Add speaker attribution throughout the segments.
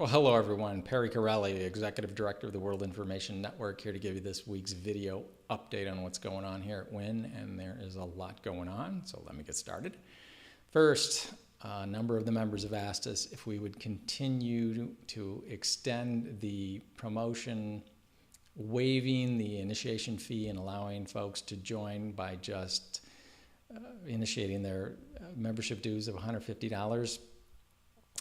Speaker 1: Well, hello everyone. Perry Corelli, the Executive Director of the World Information Network, here to give you this week's video update on what's going on here at WIN, and there is a lot going on, so let me get started. First, a number of the members have asked us if we would continue to extend the promotion, waiving the initiation fee and allowing folks to join by just initiating their membership dues of $150.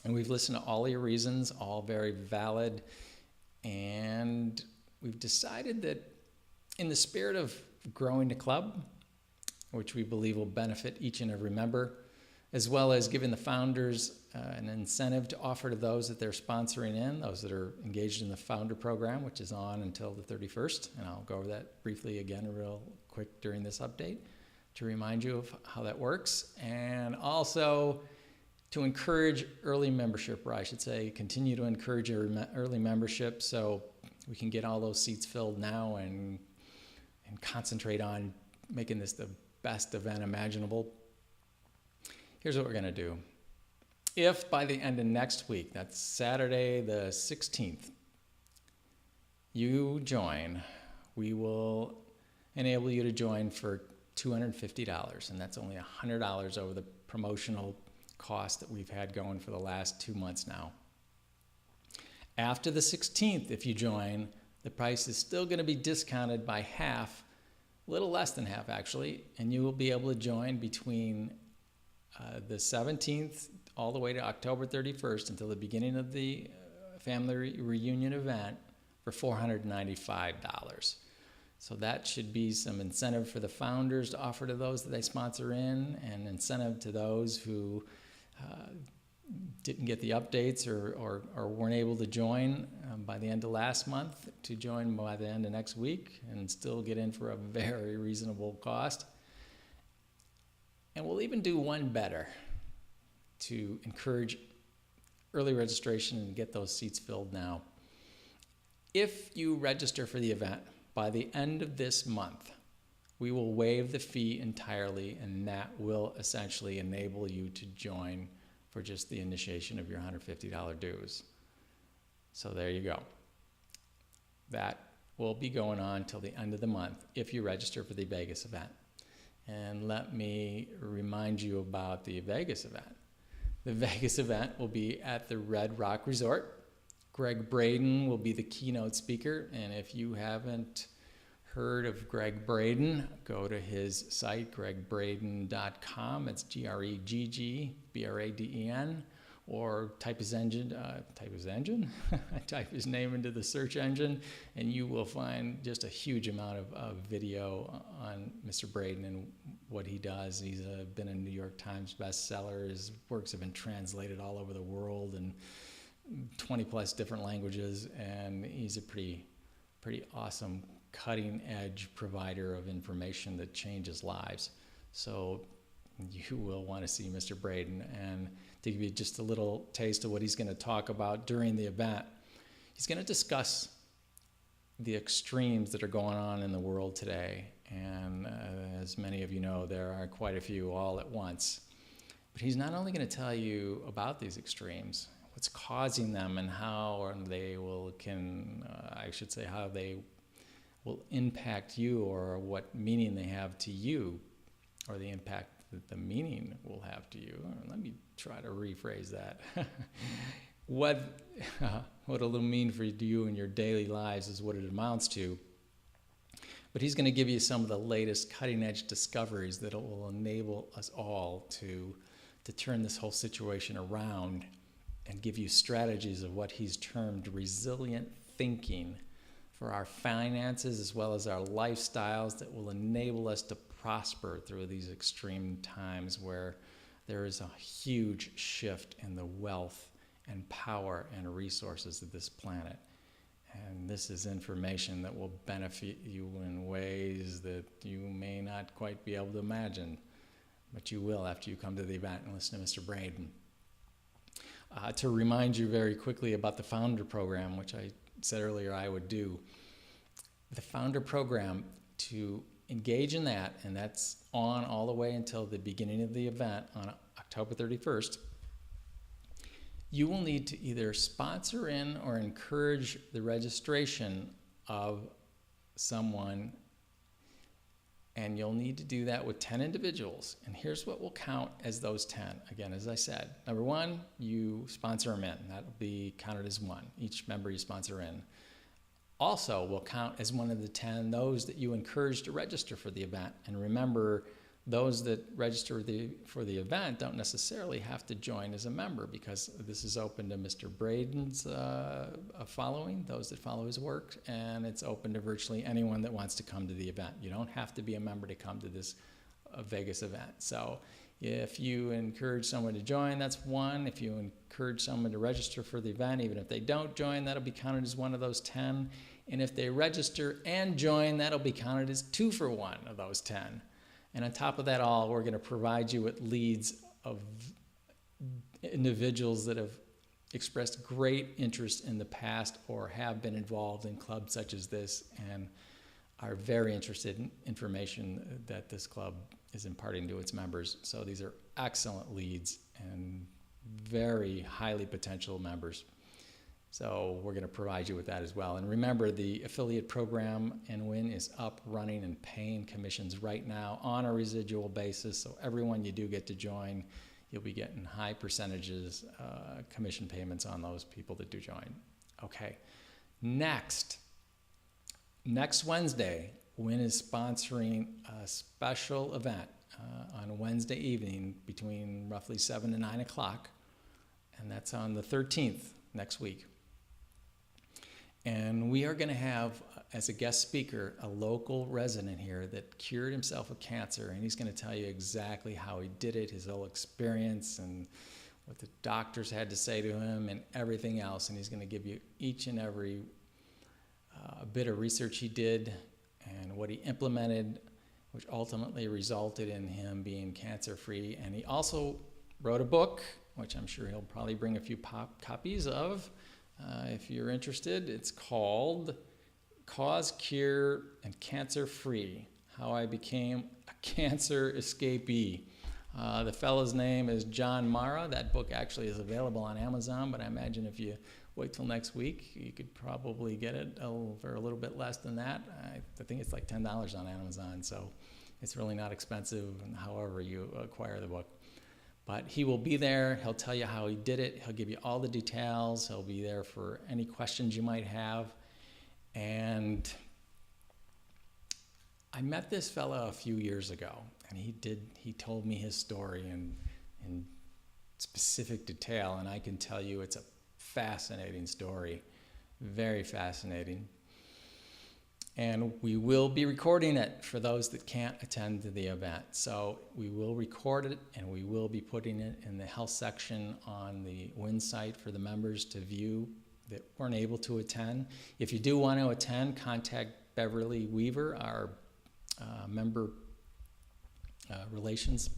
Speaker 1: And we've listened to all your reasons, all very valid, and we've decided that in the spirit of growing the club, which we believe will benefit each and every member, as well as giving the founders an incentive to offer to those that they're sponsoring in, those that are engaged in the founder program, which is on until the 31st, and I'll go over that briefly again real quick during this update to remind you of how that works, and also to encourage early membership, or I should say continue to encourage early membership so we can get all those seats filled now and concentrate on making this the best event imaginable. Here's what we're going to do. If by the end of next week, that's Saturday the 16th, you join, we will enable you to join for $250, and that's only $100 over the promotional cost that we've had going for the last 2 months now. After the 16th, if you join, the price is still going to be discounted by half, a little less than half actually, and you will be able to join between the 17th all the way to October 31st until the beginning of the family reunion event for $495. So that should be some incentive for the founders to offer to those that they sponsor in, and incentive to those who didn't get the updates or weren't able to join by the end of last month to join by the end of next week and still get in for a very reasonable cost. And we'll even do one better to encourage early registration and get those seats filled now. If you register for the event by the end of this month, we will waive the fee entirely, and that will essentially enable you to join for just the initiation of your $150 dues. So there you go. That will be going on till the end of the month if you register for the Vegas event. And let me remind you about the Vegas event. The Vegas event will be at the Red Rock Resort. Greg Braden will be the keynote speaker, and if you haven't heard of Greg Braden, go to his site, gregbraden.com. It's GREGGBRADEN, or type his name into the search engine, and you will find just a huge amount of video on Mr. Braden and what he does. He's been a New York Times bestseller. His works have been translated all over the world in 20 plus different languages, and he's a pretty awesome cutting edge provider of information that changes lives. So you will want to see Mr. Braden. And to give you just a little taste of what he's going to talk about during the event, he's going to discuss the extremes that are going on in the world today. And as many of you know, there are quite a few all at once. But he's not only going to tell you about these extremes, what's causing them, and how they will how they will impact you, or what meaning they have to you, or the impact that the meaning will have to you. Let me try to rephrase that. What it'll mean for you in your daily lives is what it amounts to. But he's going to give you some of the latest cutting-edge discoveries that will enable us all to turn this whole situation around and give you strategies of what he's termed resilient thinking for our finances as well as our lifestyles that will enable us to prosper through these extreme times where there is a huge shift in the wealth and power and resources of this planet. And this is information that will benefit you in ways that you may not quite be able to imagine, but you will after you come to the event and listen to Mr. Braden. To remind you very quickly about the Founder Program, which I said earlier I would do. The Founder Program, to engage in that, and that's on all the way until the beginning of the event on October 31st, you will need to either sponsor in or encourage the registration of someone, and you'll need to do that with 10 individuals. And here's what will count as those 10. Again, as I said, number one, you sponsor them in. That'll be counted as one, each member you sponsor in. Also will count as one of the 10 those that you encourage to register for the event. And remember, those that register for the event don't necessarily have to join as a member, because this is open to Mr. Braden's following, those that follow his work, and it's open to virtually anyone that wants to come to the event. You don't have to be a member to come to this Vegas event. So if you encourage someone to join, that's one. If you encourage someone to register for the event, even if they don't join, that'll be counted as one of those 10. And if they register and join, that'll be counted as 2 for 1 of those 10. And on top of that all, we're going to provide you with leads of individuals that have expressed great interest in the past or have been involved in clubs such as this and are very interested in information that this club is imparting to its members. So these are excellent leads and very highly potential members. So we're going to provide you with that as well. And remember, the affiliate program and WIN is up, running, and paying commissions right now on a residual basis. So everyone you do get to join, you'll be getting high percentages, commission payments on those people that do join. Okay, next Wednesday, WIN is sponsoring a special event on Wednesday evening between roughly 7 to 9 o'clock, and that's on the 13th, next week. And we are going to have, as a guest speaker, a local resident here that cured himself of cancer, and he's going to tell you exactly how he did it, his whole experience, and what the doctors had to say to him, and everything else. And he's going to give you each and every bit of research he did and what he implemented, which ultimately resulted in him being cancer-free. And he also wrote a book, which I'm sure he'll probably bring a few copies of. If you're interested, it's called Cause, Cure, and Cancer Free, How I Became a Cancer Escapee. The fellow's name is John Mara. That book actually is available on Amazon, but I imagine if you wait till next week, you could probably get it for a little bit less than that. I think it's like $10 on Amazon, so it's really not expensive however you acquire the book. But he will be there. He'll tell you how he did it. He'll give you all the details. He'll be there for any questions you might have. And I met this fellow a few years ago, and he told me his story in specific detail, and I can tell you it's a fascinating story, very fascinating. And we will be recording it for those that can't attend to the event. So we will record it, and we will be putting it in the health section on the WIN site for the members to view that weren't able to attend. If you do want to attend, contact Beverly Weaver, our member relations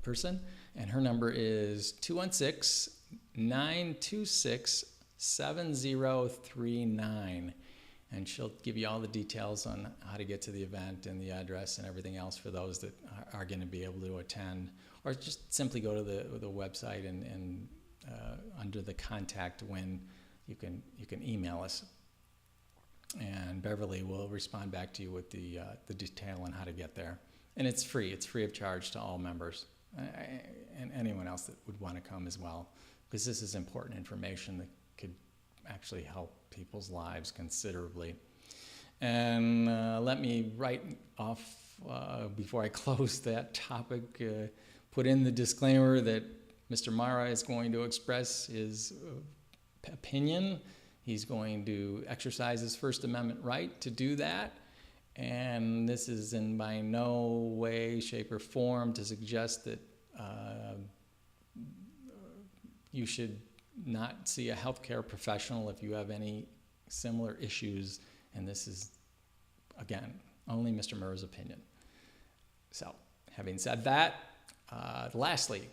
Speaker 1: person, and her number is 216-926-7039. And she'll give you all the details on how to get to the event and the address and everything else for those that are going to be able to attend. Or just simply go to the website and under the contact WIN, you can email us. And Beverly will respond back to you with the detail on how to get there. And it's free. It's free of charge to all members and anyone else that would want to come as well, because this is important information that could actually help people's lives considerably. And let me right off, before I close that topic, put in the disclaimer that Mr. Mara is going to express his opinion. He's going to exercise his First Amendment right to do that. And this is in by no way, shape, or form to suggest that you should not see a healthcare professional if you have any similar issues. And this is, again, only Mr. Murray's opinion. So, having said that, lastly,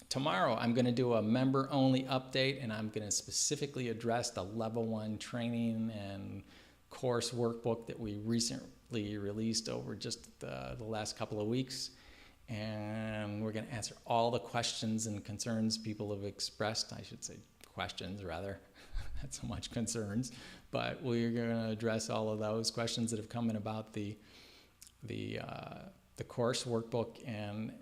Speaker 1: tomorrow I'm going to do a member-only update, and I'm going to specifically address the Level 1 training and course workbook that we recently released over just the last couple of weeks. And we're going to answer all the questions and concerns people have expressed. I should say questions rather, not so much concerns, but we're going to address all of those questions that have come in about the course workbook and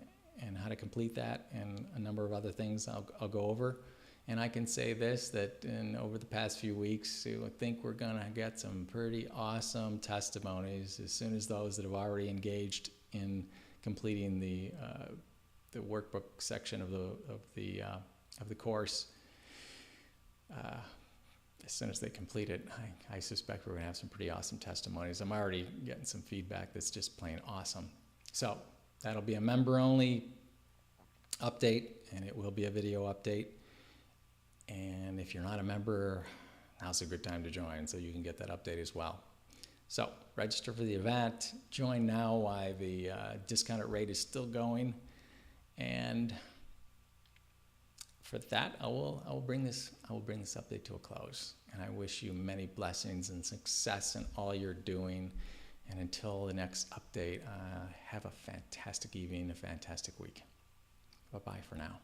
Speaker 1: how to complete that, and a number of other things I'll go over. And I can say this, that over the past few weeks, I think we're going to get some pretty awesome testimonies as soon as those that have already engaged in completing the workbook section of the course. As soon as they complete it, I suspect we're going to have some pretty awesome testimonies. I'm already getting some feedback that's just plain awesome. So that'll be a member-only update, and it will be a video update. And if you're not a member, now's a good time to join so you can get that update as well. So register for the event. Join now while the discounted rate is still going. And for that, I will bring this update to a close. And I wish you many blessings and success in all you're doing. And until the next update, have a fantastic evening, a fantastic week. Bye-bye for now.